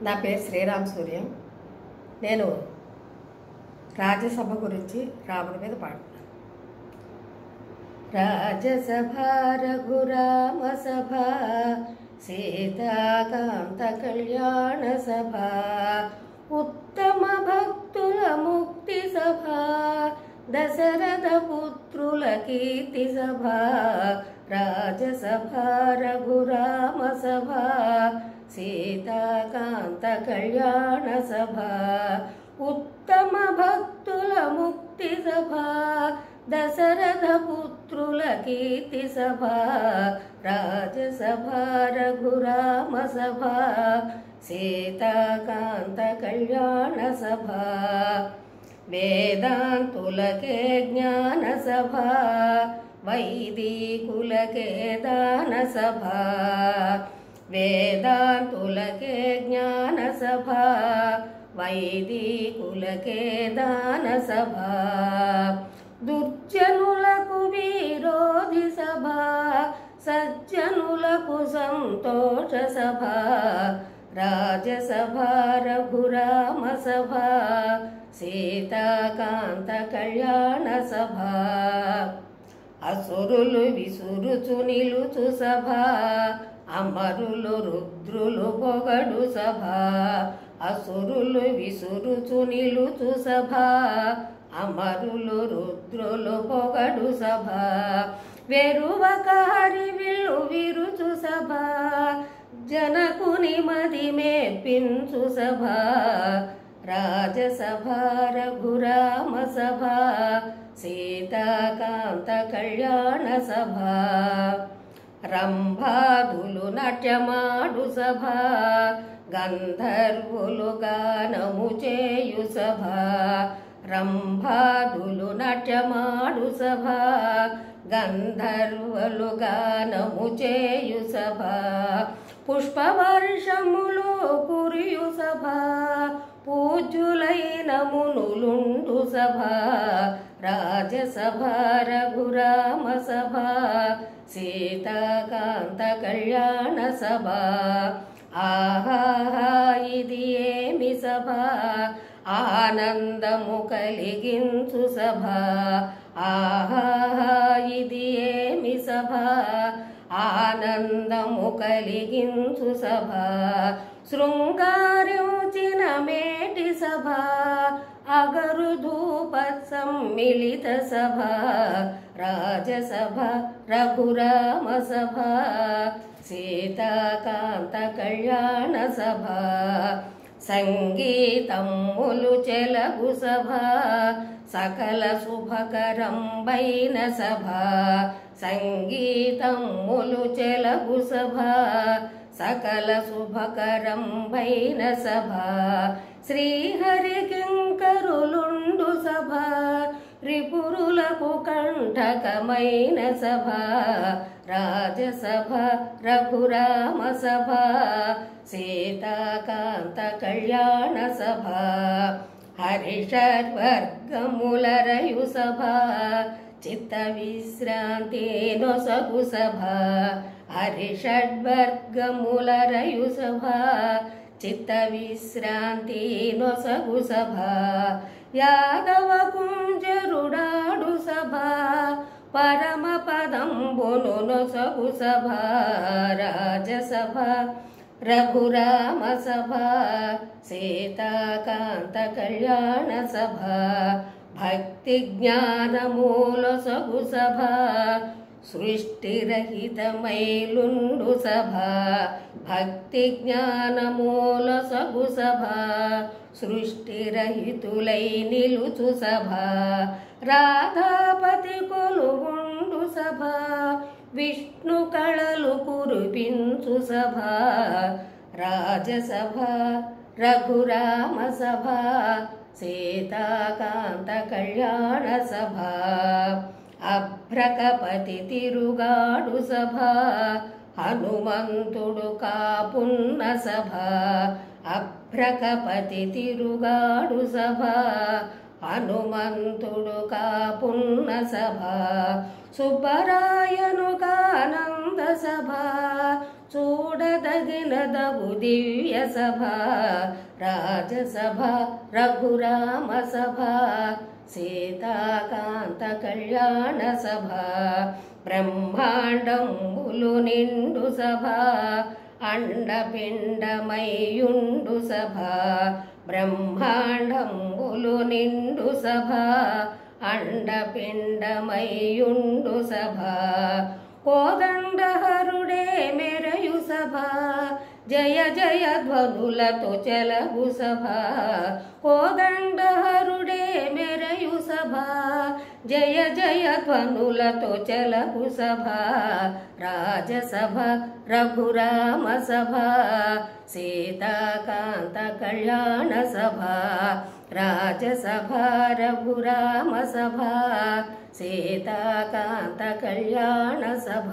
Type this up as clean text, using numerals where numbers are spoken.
నా పేరు శ్రీరామ్ సూర్యం. నేను రాజ్యసభ గురించి రాముడి మీద పాడుతున్నాను. రాజ్యసభ రఘురామ సభ, సీతాకాంత కళ్యాణ సభ, ఉత్తమ భక్తుల ముక్తి సభ, దశరథ పుత్రుల కీర్తి సభ. రాజ్యసభ రఘురామ సభ, సీతాకాంత కళ్యాణ సభ, ఉత్తమ భక్తుల ముక్తి సభ, దశరథ పుత్రుల కీర్తి సభ. రాజ్యసభ రఘురామ సభ, సీతాకాంత కళ్యాణ సభ, వేదాంతులకే జ్ఞాన సభ, వైదికులకే దాన సభ. వేదాంతులకే జ్ఞాన సభ, వైదికులకే దాన సభ, దుర్జనులకు విరోధి సభ, సజ్జనులకు సంతోష సభ. రాజ్యసభ రఘురామ సభ, సీతాకాంత కళ్యాణ సభ, అసురులు విసురుచు నిలుచు సభ, అమరులు రుద్రులు పొగడు సభ. అసురులు విసురుచు నిలుచు సభ, అమరులు రుద్రులు పొగడు సభ, వెరువక హరివిల్లు విరుచు సభ, జనకుని మది మెప్పించు సభ. రాజ్యసభ రఘురామ సభ, సీతాకాంత కళ్యాణ సభ, రంభాదులు నాట్యమాడు సభ, గంధర్వులు గానము చేయు సభ. రంభాదులు నాట్యమాడు సభ, గంధర్వులు గానము చేయు సభ, పుష్పవర్షములు కురియు సభ, పూజ్యులైన మునులుండు సభ. రాజ్యసభ రఘురామ సభ, సీతాకాంత కళ్యాణ సభ. ఆహా ఇది ఏమి సభ, ఆనందము కలిగించు సభ. ఆహా ఇది ఏమి సభ, ఆనందము కలిగించు సభ. శృంగారించిన మేటి సభ, అగరు ధూప సమ్మిళిత సభ. రాజ్యసభ రఘురామ సభ, సీతాకాంత కళ్యాణ సభ, సంగీతములు చెలగు సభ, సకల శుభకరంబైన సభ. సంగీతములు చెలగు సభ, సకల శుభకరంబైన సభ. శ్రీహరి కింకరులుండు సభ, రిపురులకు కంఠకమైన సభ. రాజ్యసభ రఘురామ సభ, సీతాకాంత కళ్యాణ సభ, హరిషడ్వర్గములరయు సభ, చిత్త విశ్రాంతి నొసగు సభ. హరిషడ్వర్గములరయు సభ, చిత్త విశ్రాంతి నొసగు సభ. యాదవ కుంజరుడాడు సభ, పరమ పదంబును నొసగు సభ. రాజ్యసభ రఘురామ సభ, సీతాకాంత కళ్యాణ సభ, భక్తి జ్ఞానమూలొసగు సభ, సృష్టిరహితమైలుండు సభ. భక్తి జ్ఞానమూలొసగు సభ, సృష్టిరహితులై నిలుచు సభ. రాధాపతి కొలుగుండు సభ, విష్ణు కళలు కురిపించు సభ. రాజ్యసభ రఘురామ సభ, సీతాకాంత కళ్యాణ సభ, అభ్రకపతి తిరుగాడు సభ, హనుమంతుడు కాపున్న సభ. అభ్రకపతి తిరుగాడు సభ, హనుమంతుడు కాపున్న సభ. సుబ్బరాయను కానంద సభ, చూడదగినదగు దివ్య సభ రాజసభ రఘురామ సభ సీతాకాంత కళ్యాణ సభ బ్రహ్మాండంబులు నిండు సభ అండపిండమయుండు సభ బ్రహ్మాండంబులు నిండు సభ అండపిండమయుండు సభ కోదండహరుడే మెరయు సభ జయ జయ ధ్వనులతో చెలగు సభ కోదండహరుడే మెరయు సభ జయ జయ ధ్వనులతో చెలగు సభ రాజసభ రఘురామ సభ సీతాకాంత కళ్యాణ సభ రాజసభ రఘురామ సభ సీతాకాంత కళ్యాణ సభ